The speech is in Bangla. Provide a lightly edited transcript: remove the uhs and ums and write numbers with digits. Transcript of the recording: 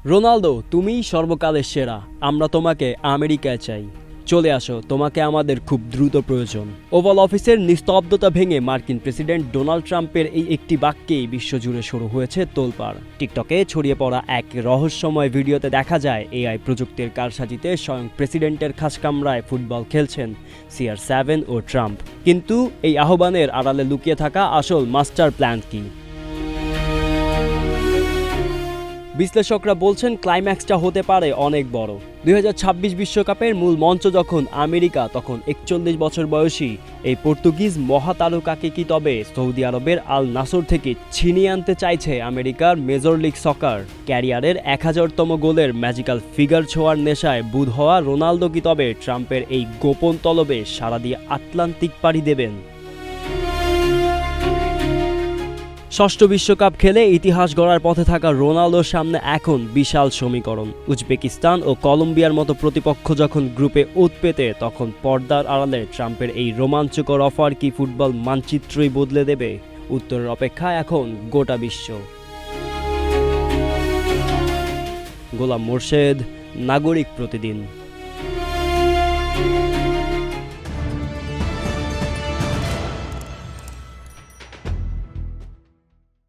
রোনালদো, তুমিই সর্বকালের সেরা। আমরা তোমাকে আমেরিকায় চাই। চলে আসো, তোমাকে আমাদের খুব দ্রুত প্রয়োজন। ওভাল অফিসের নিস্তব্ধতা ভেঙে মার্কিন প্রেসিডেন্ট ডোনাল্ড ট্রাম্পের এই একটি বাক্যেই বিশ্বজুড়ে শুরু হয়েছে তোলপাড়। টিকটকে ছড়িয়ে পড়া এক রহস্যময় ভিডিওতে দেখা যায় এআই প্রযুক্তির কারসাজিতে স্বয়ং প্রেসিডেন্টের খাসকামরায় ফুটবল খেলছেন CR7 ও ট্রাম্প। কিন্তু এই আহ্বানের আড়ালে লুকিয়ে থাকা আসল মাস্টার প্ল্যান কি? বিশ্লেষকরা বলছেন ক্লাইম্যাক্সটা হতে পারে অনেক বড়। 2026 বিশ্বকাপের মূল মঞ্চ যখন আমেরিকা, তখন 41 বছর বয়সী এই পর্তুগিজ মহাতারকাকে কি তবে সৌদি আরবের আল নাসর থেকে ছিনিয়ে আনতে চাইছে আমেরিকার মেজর লিগ সকার? ক্যারিয়ারের 1000তম গোলের ম্যাজিক্যাল ফিগার ছোঁয়ার নেশায় বুঁদ হওয়া রোনালদো কি তবে ট্রাম্পের এই গোপন তলবে সাড়া দিয়ে আটলান্টিক পাড়ি দেবেন? ষষ্ঠ বিশ্বকাপ খেলে ইতিহাস গড়ার পথে থাকা রোনালদোর সামনে এখন বিশাল সমীকরণ। উজবেকিস্তান ও কলম্বিয়ার মতো প্রতিপক্ষ যখন গ্রুপে ওত পেতে, তখন পর্দার আড়ালে ট্রাম্পের এই রোমাঞ্চকর অফার কি ফুটবল মানচিত্রই বদলে দেবে? উত্তরের অপেক্ষায় এখন গোটা বিশ্ব। গোলাম মোর্শেদ, নাগরিক প্রতিদিন।